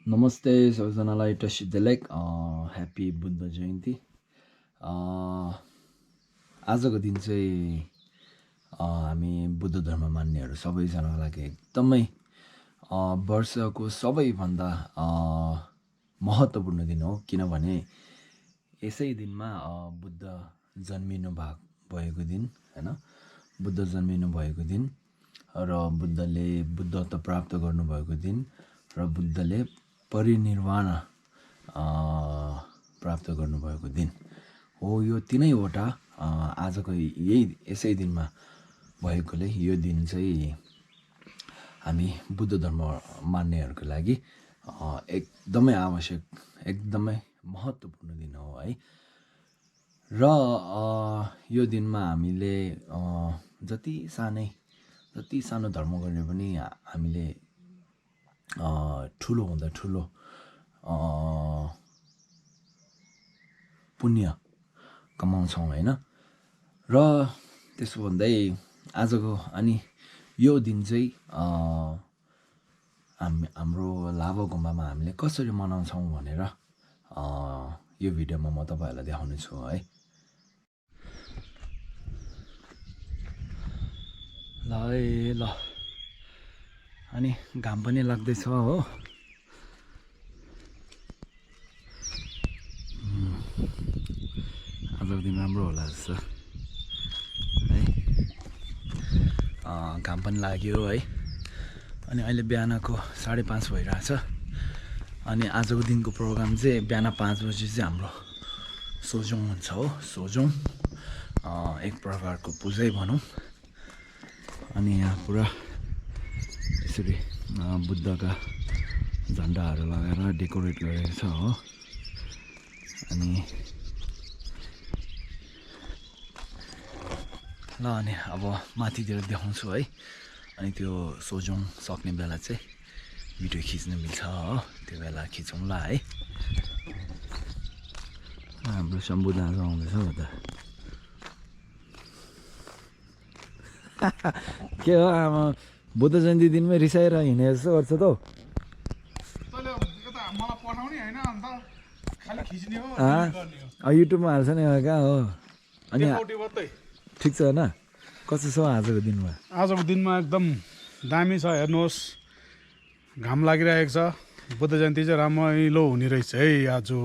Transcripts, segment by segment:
नमस्ते सबैजनालाई टसिदेलेक ह्याप्पी बुद्ध जयन्ती। आजको दिन चाहिँ हामी बुद्ध धर्म मान्नेहरू सबैजनाको लागि एकदमै वर्षको सबैभन्दा महत्त्वपूर्ण दिन हो, किनभने यसै दिनमा बुद्ध जन्मिनु भएको दिन हैन, बुद्ध जन्मिनु भएको दिन र बुद्धले बुद्धत्व प्राप्त गर्नुभएको दिन र बुद्धले परिनिर्वाण प्राप्त गर्नुभएको दिन हो। यो तीनैवटा आजको यसै दिनमा भएकोले यो दिन चाहिँ हामी बुद्ध धर्म मान्नेहरूको लागि एकदमै आवश्यक, एकदमै महत्त्वपूर्ण दिन हो है। र यो दिनमा हामीले जति सानो धर्म गर्ने पनि हामीले ठुलोभन्दा ठुलो पुण्य कमाउँछौँ होइन। र त्यसो भन्दै आजको अनि यो दिन चाहिँ हाम्रो लाभा गुम्बामा हामीले कसरी मनाउँछौँ भनेर यो भिडियोमा म तपाईँहरूलाई देखाउने छु है। ल अनि घाम पनि लाग्दैछ हो। आजको दिन राम्रो होला जस्तो है। घाम पनि लाग्यो है। अनि अहिले बिहानको 5:30 भइरहेछ। अनि आजको दिनको प्रोग्राम चाहिँ बिहान 5 बजी चाहिँ हाम्रो सोजोङ हुन्छ हो। सोजोङ एक प्रकारको पूजै भनौँ। अनि यहाँ पुरा यसरी बुद्धका झन्डाहरू लगाएर डेकोरेट गरेको छ हो। अनि ल अनि अब माथितिर देखाउँछु है। अनि त्यो सोजोङ सक्ने बेला चाहिँ भिडियो खिच्न मिल्छ हो, त्यो बेला खिचौँ ल है। हाम्रो शम्भु दाजु आउँदैछ हो त। के हो आमा, बुद्ध जयन्ती दिनमै रिसाएर हिँडे जस्तो गर्छ त हौ। युट्युबमा हाल्छ नि कहाँ हो। अनि ठिक छ होइन, कस्तो छ आजको दिनमा? आजको दिनमा एकदम दामी छ। हेर्नुहोस्, घाम लागिरहेको छ। बुद्ध जयन्ती चाहिँ रमाइलो हुने रहेछ है। आज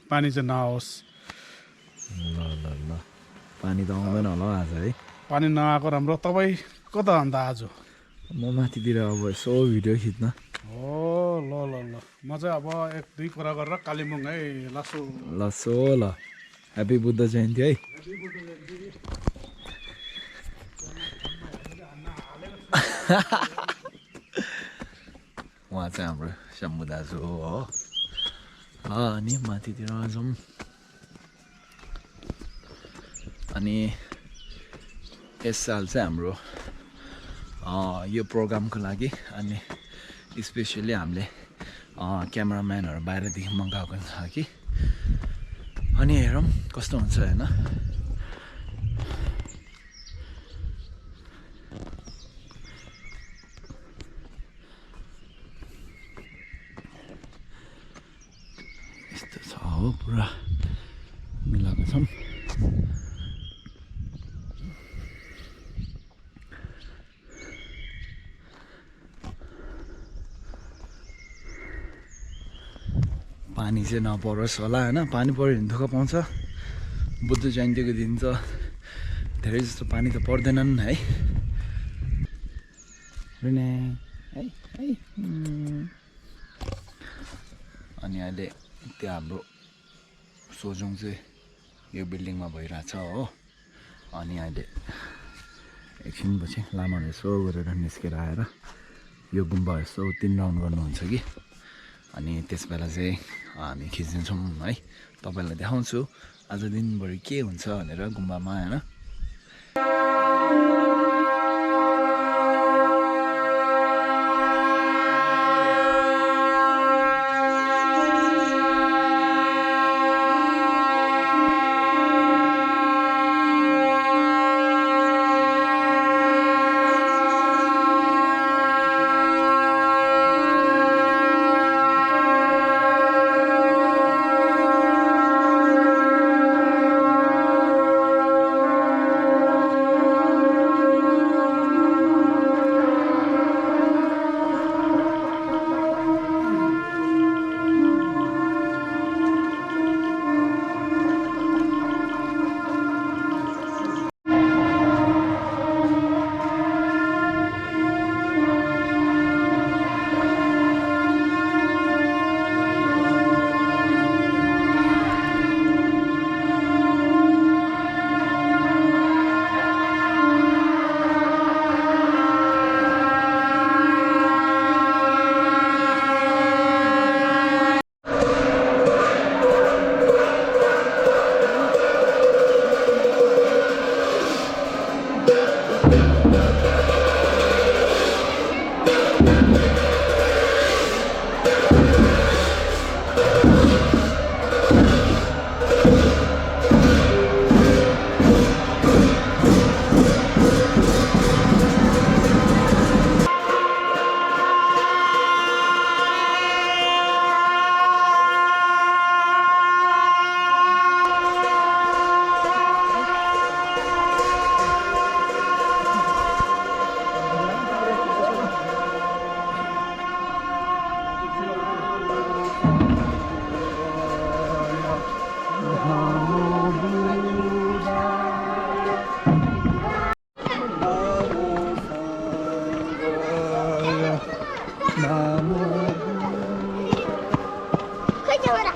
पानी चाहिँ नआओस्। ल ल ल, पानी त आउँदैन होला आज है। पानी नआएको राम्रो। तपाईँ कता अन्त आज? म माथितिर अब यसो भिडियो खिच्न। हो ल ल ल, म चाहिँ अब 1-2 कुरा गरेर कालिम्पोङ है लासो ल। ह्याप्पी बुद्ध जयन्ती है। उहाँ चाहिँ हाम्रो शम्भु दाजु हो। अनि माथितिर जाउँ। अनि यस साल चाहिँ हाम्रो यो प्रोग्रामको लागि अनि स्पेसली हामीले क्यामेराम्यानहरू बाहिरदेखि मगाएको छ कि। अनि हेरौँ कस्तो हुन्छ होइन। यस्तो छ हो, पुरा मिलाएको छौँ। पानी चाहिँ नपरोस् होला होइन। पानी पऱ्यो भने दुःख पाउँछ। बुद्ध जयन्तीको दिन त धेरै जस्तो पानी त पर्दैनन् है। अनि अहिले त्यो हाम्रो सोजोङ चाहिँ यो बिल्डिङमा भइरहेछ हो। अनि अहिले एकछिनपछि लामाले यसो गरेर निस्केर आएर यो गुम्बा यसो 3 राउन्ड गर्नुहुन्छ कि। अनि त्यस बेला चाहिँ हामी खिचिन्छौँ है। तपाईँलाई देखाउँछु आज दिनभरि के हुन्छ भनेर गुम्बामा होइन। खै क्यामेरा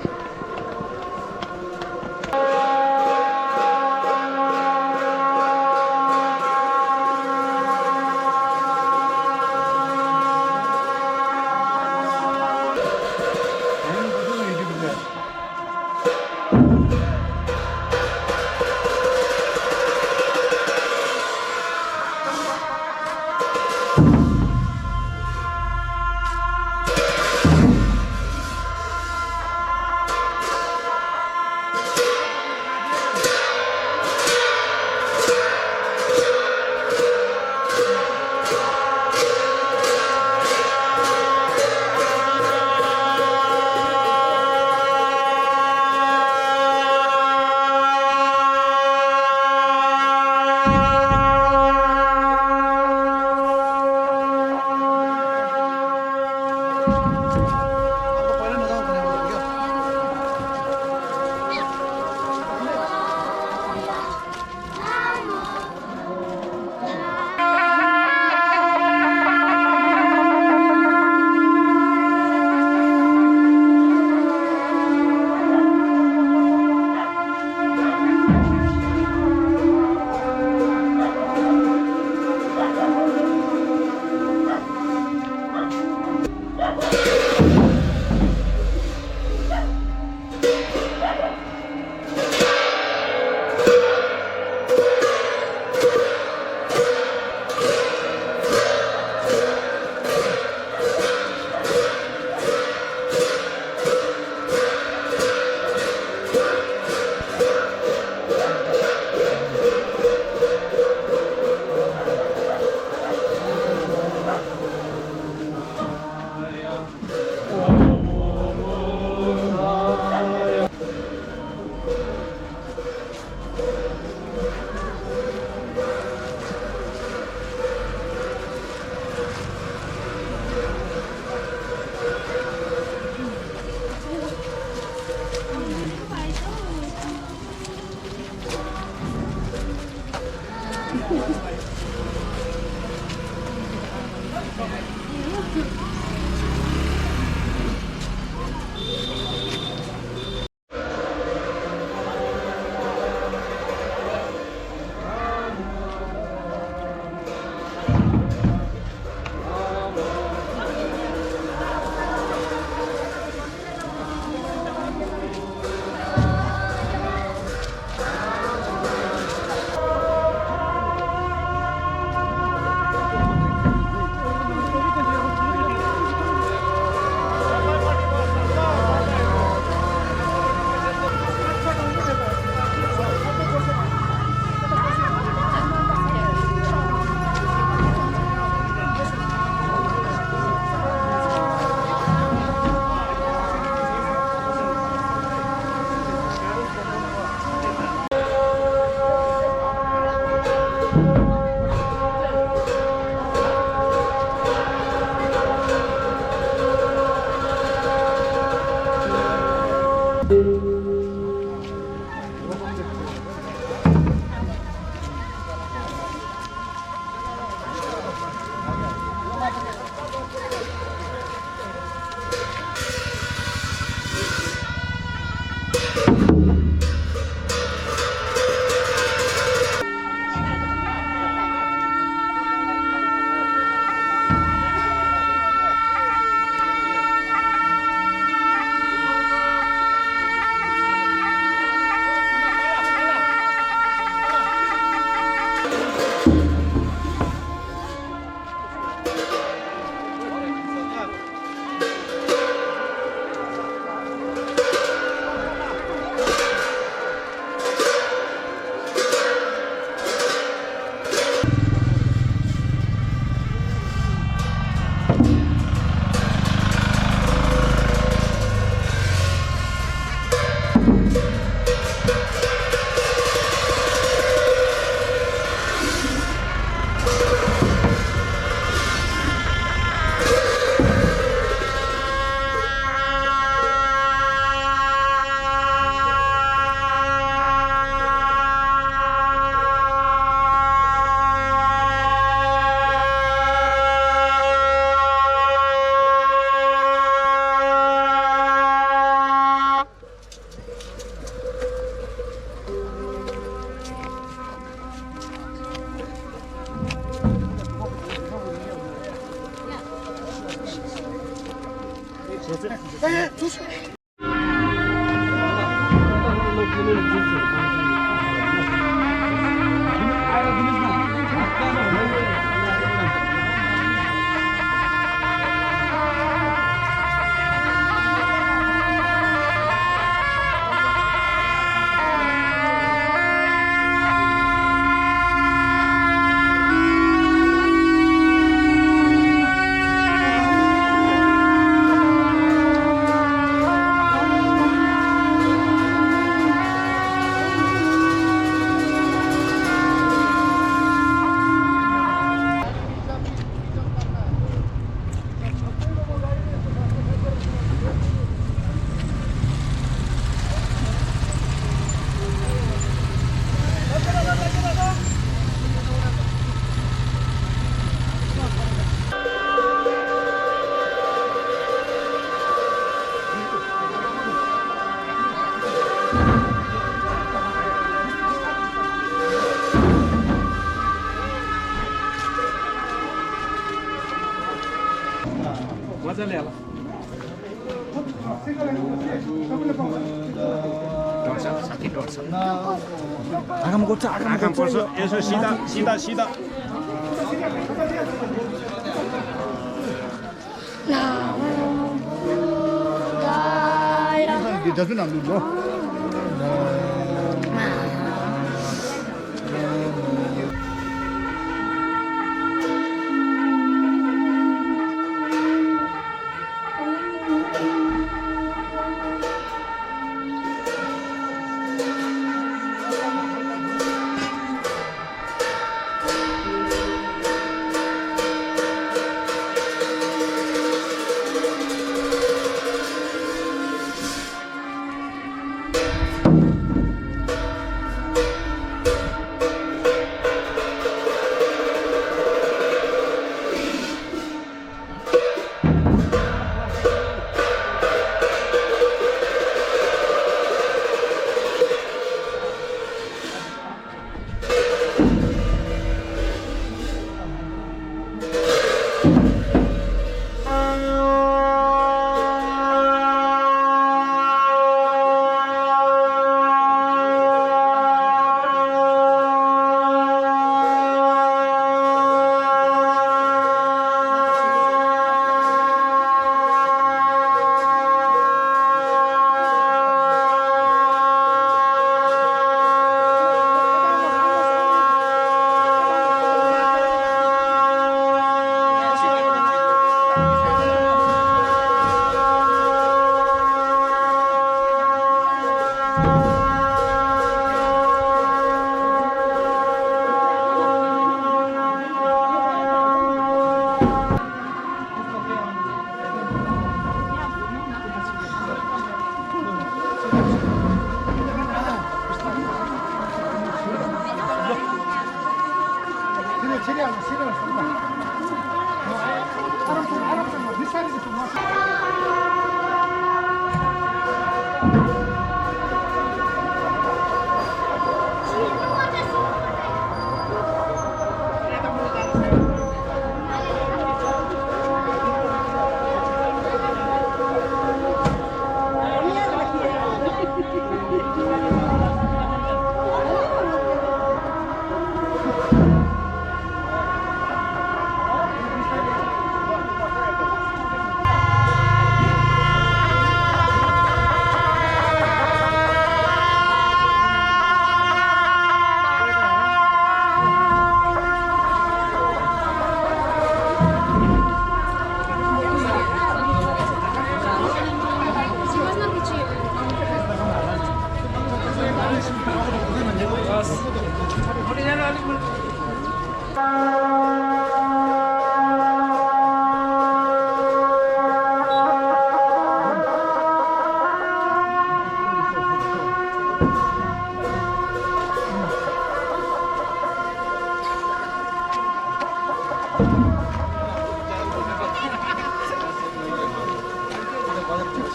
मजाले होला आगाम गर्छ आँखा पर्छ यसो सिधा सिधा सिधा Doesn't have no.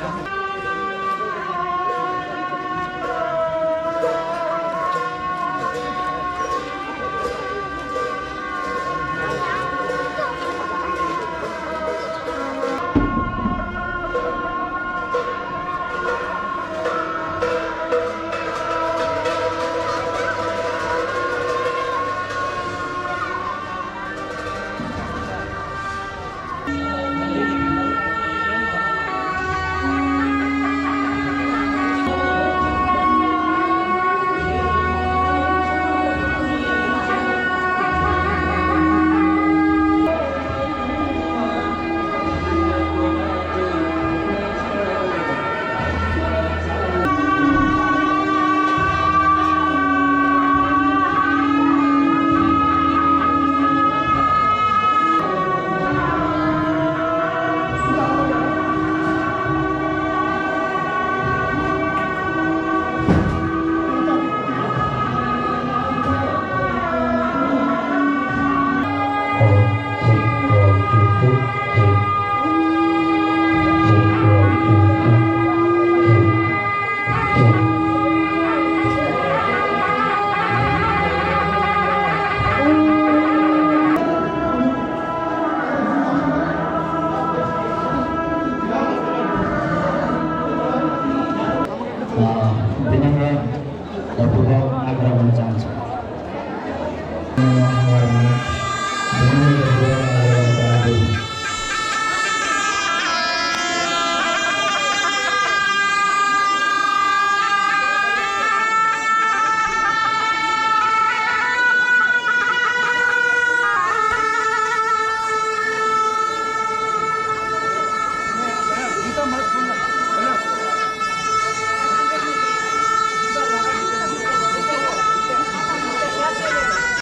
Gracias.